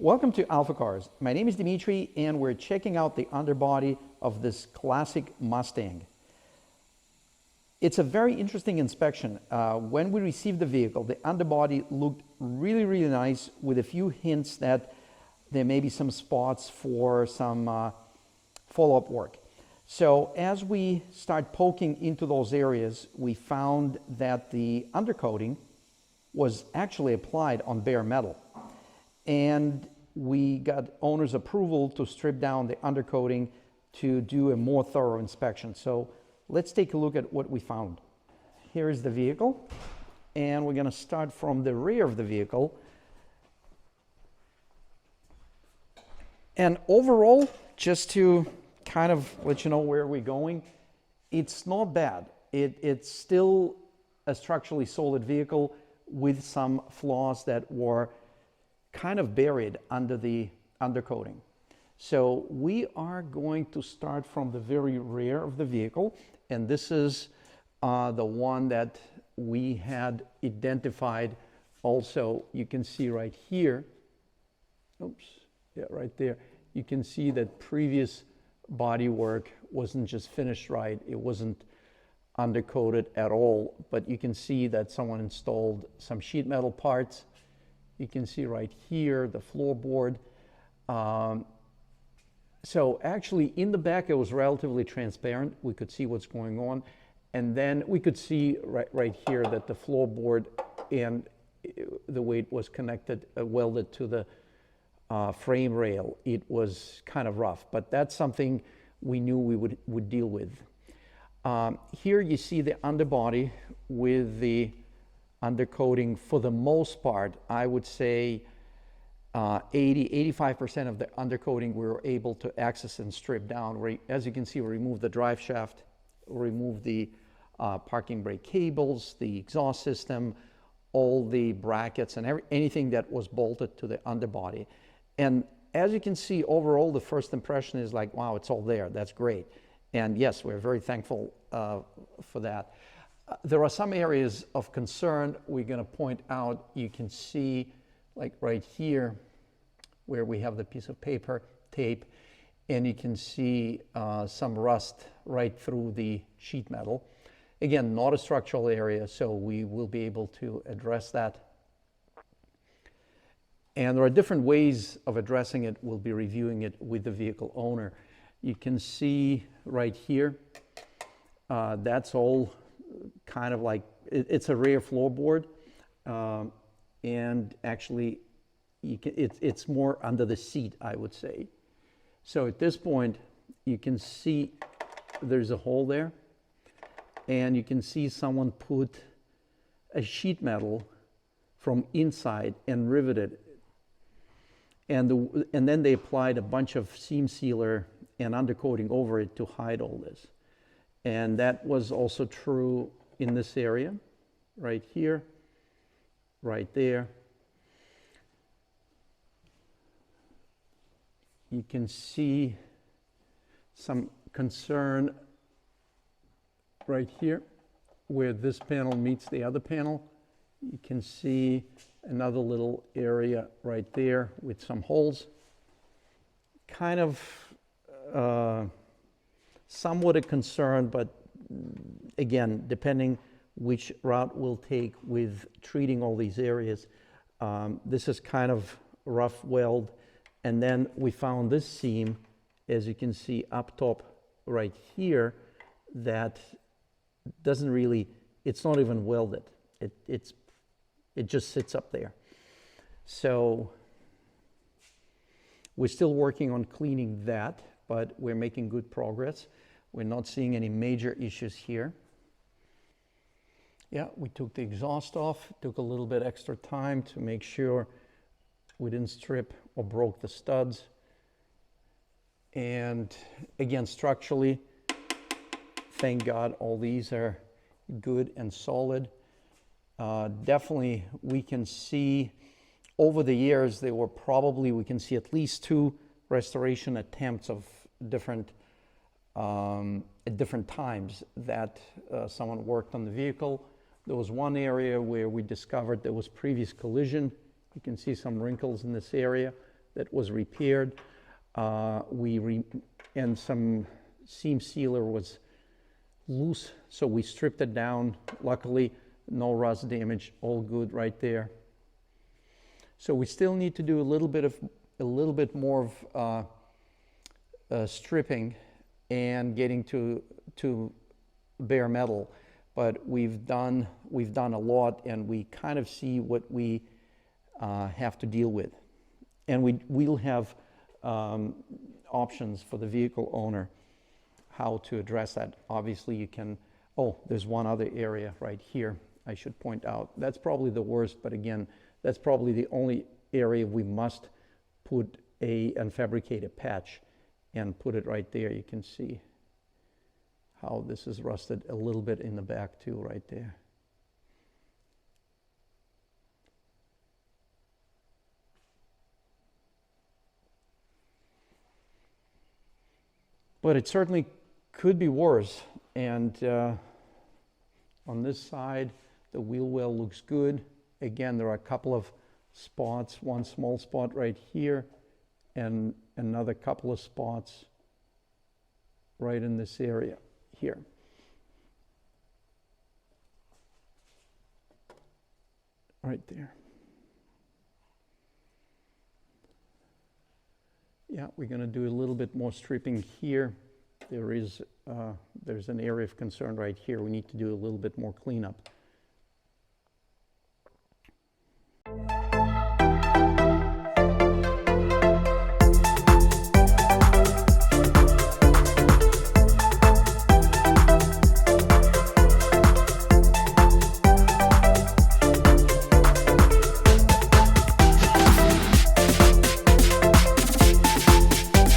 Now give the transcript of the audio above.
Welcome to AlphaCars. My name is Dimitri and we're checking out the underbody of this classic Mustang. It's a very interesting inspection. When we received the vehicle, the underbody looked really nice with a few hints that there may be some spots for some follow-up work. So as we start poking into those areas, we found that the undercoating was actually applied on bare metal. And we got owner's approval to strip down the undercoating to do a more thorough inspection. So let's take a look at what we found. Here is the vehicle, and we're going to start from the rear of the vehicle. And overall, just to kind of let you know where we're going, it's not bad. It's still a structurally solid vehicle with some flaws that were kind of buried under the undercoating. So we are going to start from the very rear of the vehicle, and this is the one that we had identified. Also, you can see right here, oops, yeah, right there, you can see that previous body work wasn't just finished right, it wasn't undercoated at all, but you can see that someone installed some sheet metal parts. You can see right here the floorboard. So actually in the back it was relatively transparent. We could see what's going on. And then we could see right here that the floorboard and the way it was connected, welded to the frame rail, it was kind of rough. But that's something we knew we would deal with. Here you see the underbody with the undercoating. For the most part, I would say 80–85% of the undercoating we were able to access and strip down. As you can see, we removed the drive shaft, removed the parking brake cables, the exhaust system, all the brackets, and anything that was bolted to the underbody. And as you can see, overall, the first impression is like, wow, it's all there. That's great. And yes, we're very thankful for that. There are some areas of concern we're going to point out. You can see, like right here, where we have the piece of paper tape, and you can see some rust right through the sheet metal. Again, not a structural area, so we will be able to address that. And there are different ways of addressing it. We'll be reviewing it with the vehicle owner. You can see right here, that's all kind of like, it's a rear floorboard, and actually it's more under the seat, I would say. So at this point you can see there's a hole there, and you can see someone put a sheet metal from inside and riveted it, and then they applied a bunch of seam sealer and undercoating over it to hide all this. And that was also true in this area, right here, right there. You can see some concern right here, where this panel meets the other panel. You can see another little area right there with some holes. Kind of somewhat a concern, but again, depending which route we'll take with treating all these areas, this is kind of rough weld. And then we found this seam, as you can see up top right here, that doesn't really, it's not even welded. It just sits up there. So we're still working on cleaning that, but we're making good progress. We're not seeing any major issues here. Yeah, we took the exhaust off. It took a little bit extra time to make sure we didn't strip or broke the studs. And again, structurally, thank God all these are good and solid. Definitely we can see over the years there were probably, we can see at least 2 restoration attempts of different at different times that someone worked on the vehicle. There was one area where we discovered there was previous collision. You can see some wrinkles in this area. that was repaired. And some seam sealer was loose, so we stripped it down. Luckily, no rust damage, all good right there. So we still need to do a little bit more of stripping and getting to bare metal, but we've done a lot, and we kind of see what we have to deal with, and we'll have options for the vehicle owner how to address that. Obviously, you can. Oh, there's one other area right here I should point out. That's probably the worst, but again, that's probably the only area we must put and fabricate a patch and put it right there. You can see how this is rusted a little bit in the back too, right there. But it certainly could be worse. And on this side, the wheel well looks good. Again, there are a couple of spots, one small spot right here, and another couple of spots right in this area here. Right there. Yeah, we're going to do a little bit more stripping here. There's an area of concern right here. We need to do a little bit more cleanup.